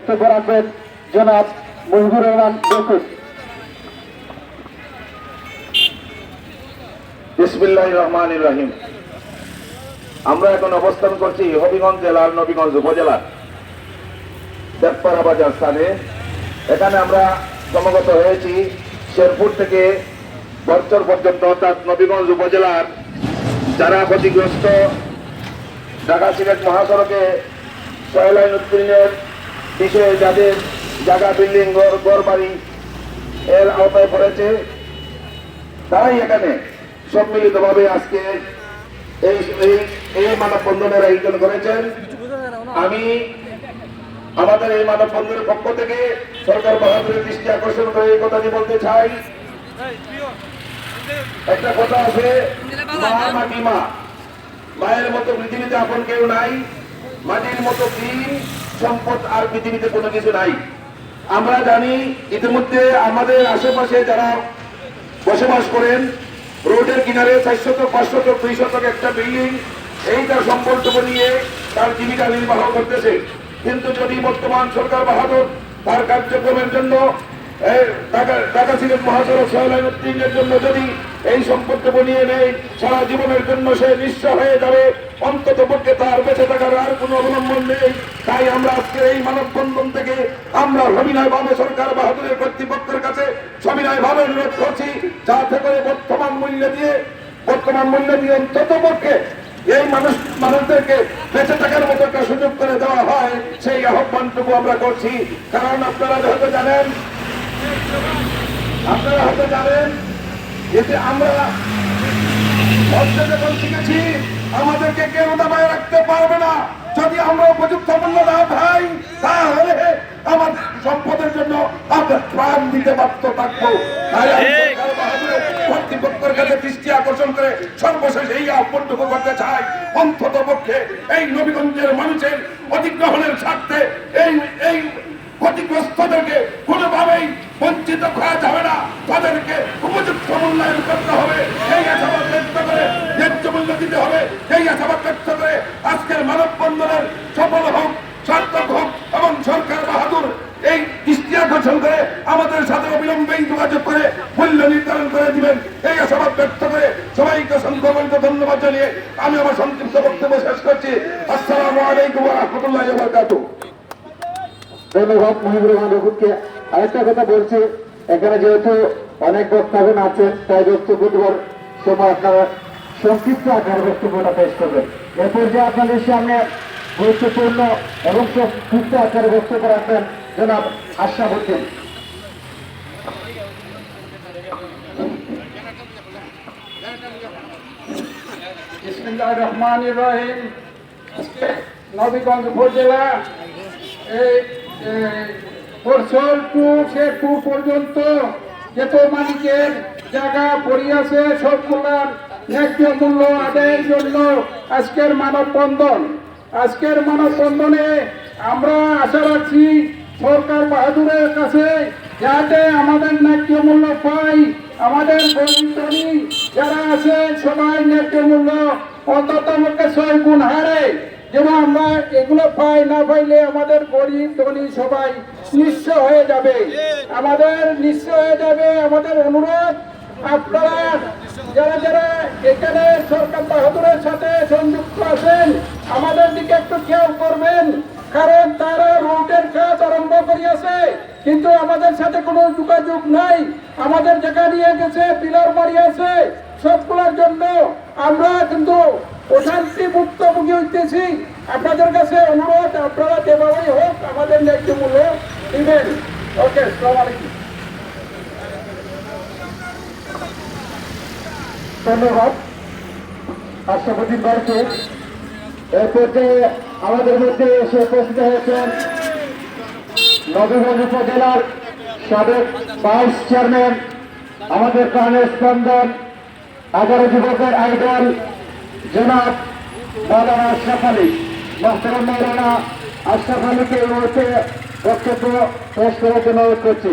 বক্তব্য রাখবেন জনাব মুজিবুর রহমান বকুল। বিসমিল্লাহির রহমানির রহিম। আমরা এখন অবস্থান করছি হবিগঞ্জ জেলার নবীগঞ্জ উপজেলার দেবপাড়া বাজার স্থানে। এখানে আমরা সমবেত হয়েছি শেরপুর থেকে বরচর পর্যন্ত, অর্থাৎ নবীগঞ্জ উপজেলার যারা ক্ষতিগ্রস্ত ঢাকা সিলেট মহাসড়কে সয়লাইন উত্তীর্ণের বিষয়ে যাদের জায়গা, বিল্ডিং, ঘর বাড়ি এর আওতায় পড়েছে, তারাই এখানে সম্মিলিতভাবে আজকে এই মানববন্ধনের আয়োজন করেছেন। আমি আমাদের এই মানববন্ধনের পক্ষ থেকে সরকার বাহাদুরের দৃষ্টি আকর্ষণ করে এই কথাটি বলতে চাই। একটা কথা আছে, মা মাটি মা, মায়ের মতো পৃথিবীতে আপন কেউ নাই, মাটির মতো দিন সম্পদ আর পৃথিবীতে কোনো কিছু নাই। আমরা জানি ইতিমধ্যে আমাদের আশেপাশে যারা বসবাস করেন, রোডের কিনারে 400, 500, 200 একটা বিল্ডিং, এই তার সম্পদটুকু নিয়ে তার জীবিকা নির্বাহ করতেছে। কিন্তু যদি বর্তমান সরকার বাহাদুর তার কার্যক্রমের জন্য ঢাকা সিলেট মহাসড়ক সয়লাইন উত্তীর্ণের জন্য যদি এই সম্পদটুকু নিয়ে নেয়, সারা জীবনের জন্য সে নিঃস্ব হয়ে যাবে। অন্তত পক্ষে তার বেঁচে থাকার আর কোনো অবলম্বন নেই। তাই আমরা আজকে এই মানববন্ধন থেকে আমরা সবিনয় ভাবে সরকার বাহাদুরের কর্তৃপক্ষের কাছে সবিনয় ভাবে অনুরোধ করছি, যাতে করে বর্তমান মূল্য দিয়ে অন্তত পক্ষে এই মানুষদেরকে বেঁচে থাকার মতো একটা সুযোগ করে দেওয়া হয়, সেই আহ্বানটুকু আমরা করছি। কারণ আপনারা হয়তো জানেন যে আমরা যখন শিখেছি আমাদেরকে কেউ দাবায় রাখতে পারবে না। যদি আমরা উপযুক্ত মূল্য না পাই, তাহলে আমাদের সম্পদের জন্য আমরা প্রাণ দিতে বাধ্য থাকবো। কর্তৃপক্ষের কাছে দৃষ্টি আকর্ষণ করে সর্বশেষ এই আহ্বানটুকু করতে চাই, অন্তত পক্ষে এই নবীগঞ্জের মানুষের অধিগ্রহণের স্বার্থে এই ক্ষতিগ্রস্তদেরকে কোনোভাবেই বঞ্চিত করা যাবে না, তাদেরকে উপযুক্ত মূল্যায়ন করতে হবে। এই আশাবাদ ব্যক্ত করে ন্যায্য মূল্য দিতে হবে। এই আশাবাদ ব্যক্ত করে আজকের মানববন্ধনের সফল হোক, সার্থক হোক এবং সরকার বাহাদুর এই দৃষ্টি আকর্ষণ করে আমাদের সাথে অবিলম্বে যোগাযোগ করে মূল্য নির্ধারণ করে দিবেন, এই আশাবাদ ব্যক্ত করে সবাইকে সংখ্যাগরিষ্ঠ ধন্যবাদ জানিয়ে আমি আমার সংক্ষিপ্ত বক্তব্য শেষ করছি। আসসালামু আলাইকুম ওয়া রাহমাতুল্লাহি ওয়া বারাকাতুহু। ধন্যবাদ মুজিবুর রহমান বকুলকে। আরেকটা কথা বলছি, এখানে যেহেতু অনেক বক্তাগণ আছেন, তাই বক্তব্য দেওয়ার সময় আপনারা সংক্ষিপ্ত আকারে বক্তব্যটা পেশ করবেন। এরপর যে আপনাদের সামনে গুরুত্বপূর্ণ এবং সংক্ষিপ্ত আকারে বক্তব্য রাখবেন জনাব আশরাফুদ্দিন। বিসমিল্লাহির রহমানির রহিম। নবীগঞ্জ উপজেলা এই বরচর টু শেরপুর পর্যন্ত যত মালিকের জায়গা পড়ে আছে সবগুলার ন্যায্য মূল্য আদায়ের জন্য আজকের মানববন্ধনে আমরা আশা রাখছি সরকার বাহাদুরের কাছে, যাতে আমাদের ন্যায্য মূল্য পাই। আমাদের গরিব ধনী যারা আছে সবাই ন্যায্য মূল্য অন্তত 6 গুণ হারে যেন আমরা এগুলো পাই। না পাইলে আমাদের গরিব ধনী সবাই নিঃস্ব হয়ে যাবে। আমাদের অনুরোধ, আপনারা যারা যারা এখানে সরকার বাহাদুরের সাথে সংযুক্ত আছেন, আমাদের দিকে একটু খেয়াল করবেন। কারণ তারা রোডের কাজ আরম্ভ করিয়াছে, কিন্তু আমাদের সাথে কোনো যোগাযোগ নাই। আমাদের জায়গা নিয়ে গেছে, পিলার মারিয়াছে, সবগুলোর জন্য আমরা কিন্তু অশান্তি মুক্তভোগী হইতেছি। আপনাদের কাছে অনুরোধ, আপনারা যেভাবেই হোক আমাদের ন্যায্য মূল্য দিবেন। ওকে, আসসালামু আলাইকুম। ধন্যবাদ আশরাফুদ্দিন ভাইকে। এর পর্যায়ে আমাদের মধ্যে এসে উপস্থিত হয়েছেন নবীগঞ্জ উপজেলার সাবেক ভাইস চেয়ারম্যান, আমাদের প্রাণের স্পন্দন, 11 যুবকের আইডল জনাব মাওলানা আশরাফ আলী। মাওলানা আশরাফ আলীকে এই মুহূর্তে বক্তব্য পেশ করার জন্য অনুরোধ করছি।